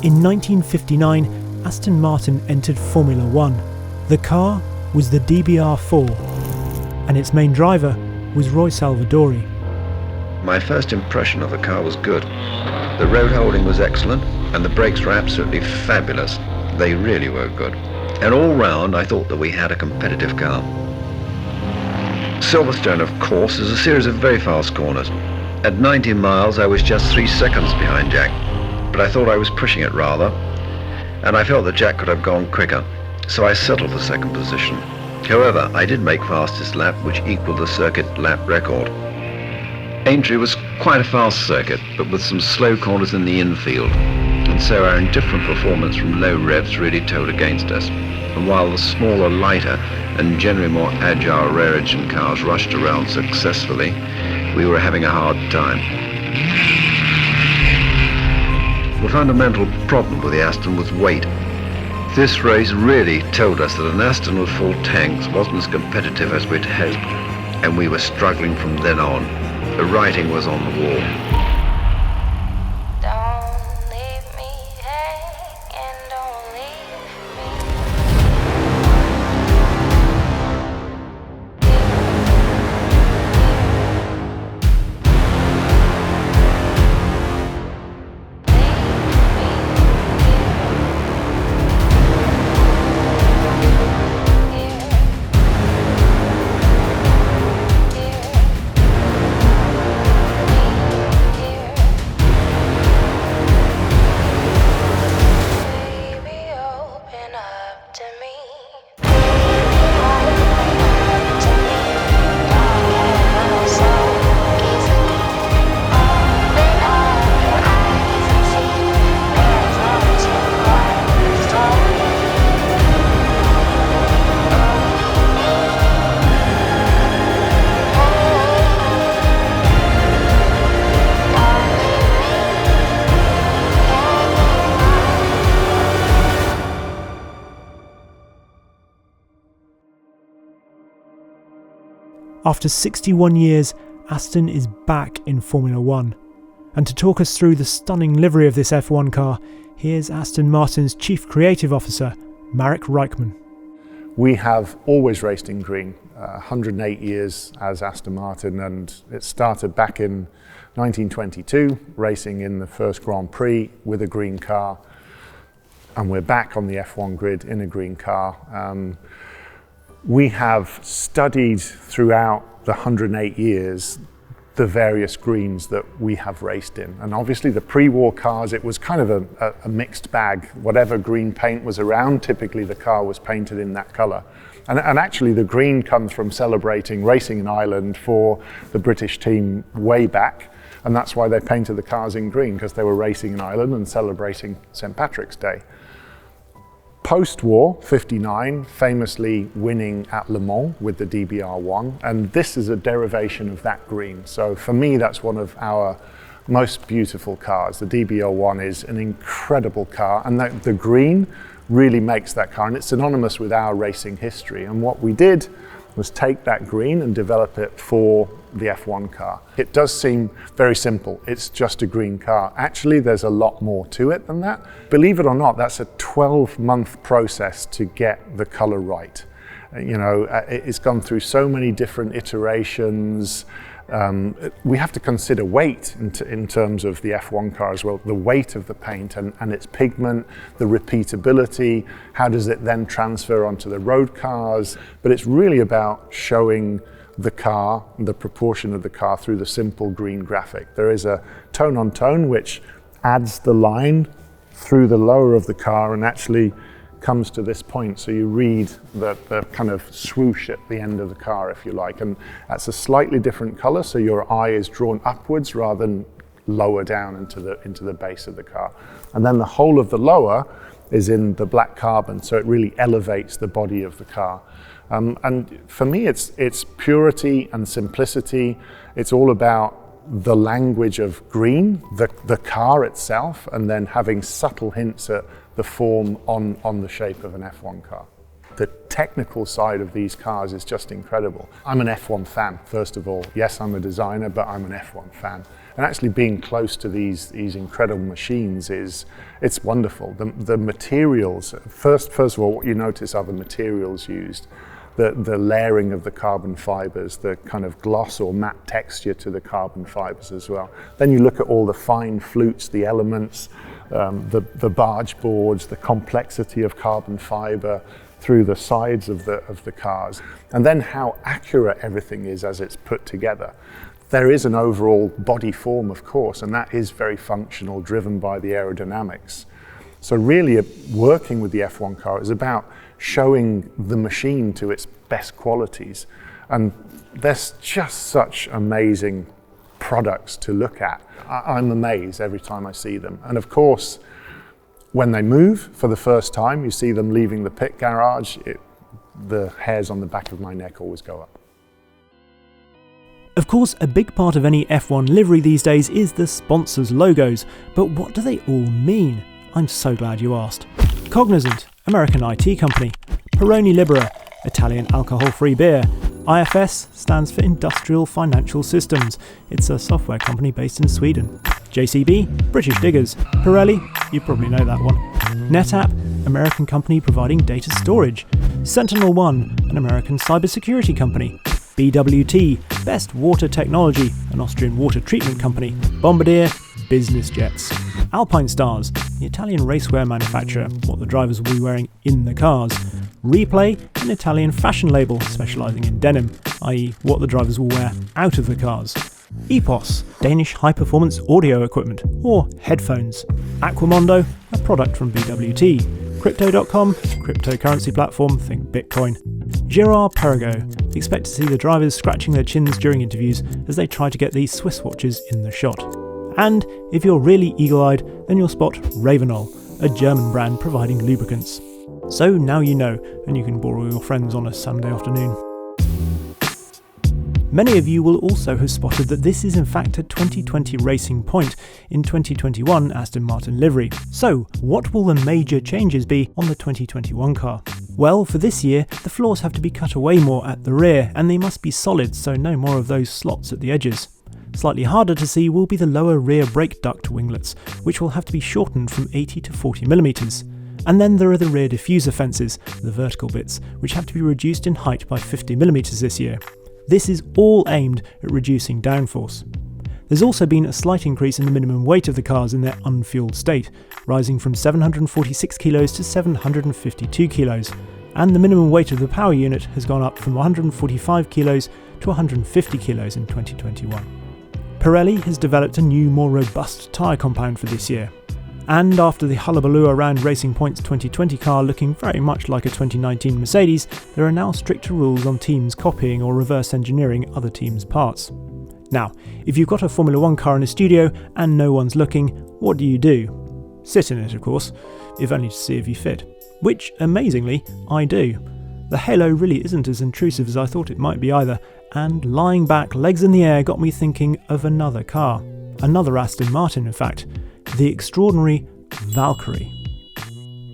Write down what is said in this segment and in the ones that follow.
In 1959, Aston Martin entered Formula One. The car was the DBR4, and its main driver was Roy Salvadori. My first impression of the car was good. The road holding was excellent, and the brakes were absolutely fabulous. They really were good. And all round, I thought that we had a competitive car. Silverstone, of course, is a series of very fast corners. At 90 miles, I was just 3 seconds behind Jack, but I thought I was pushing it rather, and I felt that Jack could have gone quicker, so I settled for second position. However, I did make fastest lap, which equaled the circuit lap record. Aintree was quite a fast circuit, but with some slow corners in the infield, and so our indifferent performance from low revs really told against us. And while the smaller, lighter, and generally more agile rear engine cars rushed around successfully, we were having a hard time. The fundamental problem with the Aston was weight. This race really told us that an Aston with full tanks wasn't as competitive as we'd hoped, and we were struggling from then on. The writing was on the wall. Don't leave me hanging, don't leave me. After 61 years, Aston is back in Formula One. And to talk us through the stunning livery of this F1 car, here's Aston Martin's Chief Creative Officer, Marek Reichman. We have always raced in green, 108 years as Aston Martin, and it started back in 1922, racing in the first Grand Prix with a green car, and we're back on the F1 grid in a green car. We have studied throughout the 108 years the various greens that we have raced in. And obviously the pre-war cars, it was kind of a mixed bag. Whatever green paint was around, typically the car was painted in that colour. And actually the green comes from celebrating racing in Ireland for the British team way back. And that's why they painted the cars in green, because they were racing in Ireland and celebrating St. Patrick's Day. Post-war, 59, famously winning at Le Mans with the DBR1, and this is a derivation of that green. So for me, that's one of our most beautiful cars. The DBR1 is an incredible car, and the green really makes that car, and it's synonymous with our racing history. And what we did was take that green and develop it for the F1 car. It does seem very simple. It's just a green car. Actually, there's a lot more to it than that. Believe it or not, that's a 12-month process to get the color right. You know, it's gone through so many different iterations. We have to consider weight in terms of the F1 car as well, the weight of the paint and its pigment, the repeatability, how does it then transfer onto the road cars. But it's really about showing the car, the proportion of the car through the simple green graphic. There is a tone on tone which adds the line through the lower of the car and actually comes to this point, so you read the kind of swoosh at the end of the car, if you like, and that's a slightly different color, so your eye is drawn upwards rather than lower down into the base of the car. And then the whole of the lower is in the black carbon, so it really elevates the body of the car. And for me, it's purity and simplicity. It's all about the language of green, the car itself, and then having subtle hints at the form on the shape of an F1 car. The technical side of these cars is just incredible. I'm an F1 fan, first of all. Yes, I'm a designer, but I'm an F1 fan. And actually being close to these incredible machines it's wonderful. The materials, first of all, what you notice are the materials used. The layering of the carbon fibers, the kind of gloss or matte texture to the carbon fibers as well. Then you look at all the fine flutes, the elements, the barge boards, the complexity of carbon fiber through the sides of the cars, and then how accurate everything is as it's put together. There is an overall body form, of course, and that is very functional, driven by the aerodynamics. So really, working with the F1 car is about showing the machine to its best qualities. And there's just such amazing products to look at. I'm amazed every time I see them. And of course, when they move for the first time, you see them leaving the pit garage, the hairs on the back of my neck always go up. Of course, a big part of any F1 livery these days is the sponsors' logos, but what do they all mean? I'm so glad you asked. Cognizant, American IT company. Peroni Libera, Italian alcohol-free beer. IFS stands for Industrial Financial Systems. It's a software company based in Sweden. JCB, British Diggers. Pirelli, you probably know that one. NetApp, American company providing data storage. SentinelOne, an American cybersecurity company. BWT, Best Water Technology, an Austrian water treatment company. Bombardier, business jets. Alpine Stars, the Italian racewear manufacturer, what the drivers will be wearing in the cars. Replay, an Italian fashion label specialising in denim, i.e. what the drivers will wear out of the cars. EPOS, Danish high-performance audio equipment, or headphones. Aquamondo, a product from BWT. Crypto.com, cryptocurrency platform, think Bitcoin. Girard Perregaux, expect to see the drivers scratching their chins during interviews as they try to get these Swiss watches in the shot. And if you're really eagle-eyed, then you'll spot Ravenol, a German brand providing lubricants. So now you know, and you can borrow your friends on a Sunday afternoon. Many of you will also have spotted that this is in fact a 2020 Racing Point in 2021 Aston Martin livery. So, what will the major changes be on the 2021 car? Well, for this year, the floors have to be cut away more at the rear, and they must be solid, so no more of those slots at the edges. Slightly harder to see will be the lower rear brake duct winglets, which will have to be shortened from 80 to 40mm. And then there are the rear diffuser fences, the vertical bits, which have to be reduced in height by 50mm this year. This is all aimed at reducing downforce. There's also been a slight increase in the minimum weight of the cars in their unfueled state, rising from 746 kilos to 752 kilos, and the minimum weight of the power unit has gone up from 145 kilos to 150 kilos in 2021. Pirelli has developed a new, more robust tyre compound for this year. And after the hullabaloo around Racing Point's 2020 car looking very much like a 2019 Mercedes, there are now stricter rules on teams copying or reverse engineering other teams' parts. Now, if you've got a Formula 1 car in a studio and no one's looking, what do? Sit in it, of course, if only to see if you fit. Which, amazingly, I do. The halo really isn't as intrusive as I thought it might be either, and lying back, legs in the air, got me thinking of another car. Another Aston Martin, in fact. The extraordinary Valkyrie.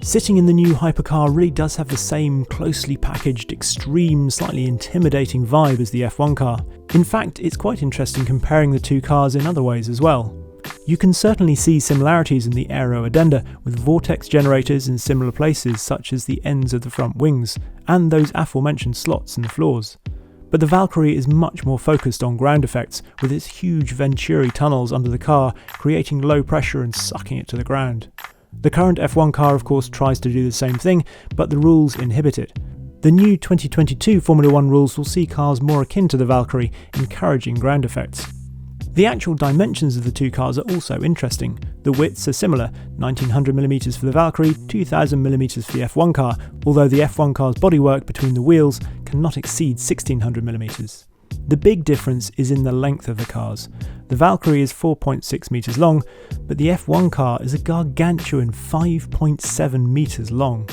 Sitting in the new hypercar really does have the same closely packaged, extreme, slightly intimidating vibe as the F1 car. In fact, it's quite interesting comparing the two cars in other ways as well. You can certainly see similarities in the aero addenda, with vortex generators in similar places such as the ends of the front wings, and those aforementioned slots in the floors. But the Valkyrie is much more focused on ground effects, with its huge Venturi tunnels under the car creating low pressure and sucking it to the ground. The current F1 car of course tries to do the same thing, but the rules inhibit it. The new 2022 Formula 1 rules will see cars more akin to the Valkyrie, encouraging ground effects. The actual dimensions of the two cars are also interesting. The widths are similar, 1900mm for the Valkyrie, 2000mm for the F1 car, although the F1 car's bodywork between the wheels cannot exceed 1600mm. The big difference is in the length of the cars. The Valkyrie is 4.6 metres long, but the F1 car is a gargantuan 5.7 metres long.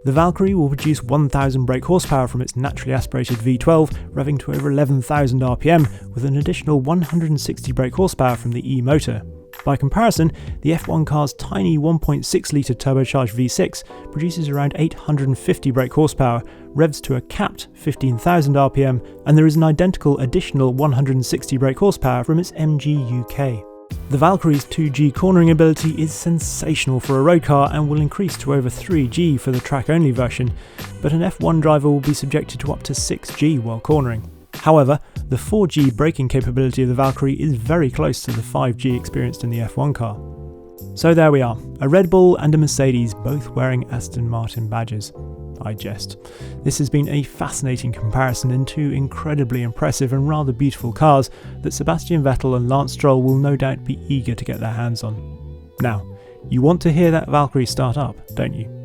The Valkyrie will produce 1,000 brake horsepower from its naturally aspirated V12, revving to over 11,000 RPM, with an additional 160 brake horsepower from the E-motor. By comparison, the F1 car's tiny 1.6 litre turbocharged V6 produces around 850 brake horsepower, revs to a capped 15,000 RPM, and there is an identical additional 160 brake horsepower from its MG UK. The Valkyrie's 2G cornering ability is sensational for a road car and will increase to over 3G for the track-only version, but an F1 driver will be subjected to up to 6G while cornering. However, the 4G braking capability of the Valkyrie is very close to the 5G experienced in the F1 car. So there we are, a Red Bull and a Mercedes both wearing Aston Martin badges. I jest. This has been a fascinating comparison in two incredibly impressive and rather beautiful cars that Sebastian Vettel and Lance Stroll will no doubt be eager to get their hands on. Now, you want to hear that Valkyrie start up, don't you?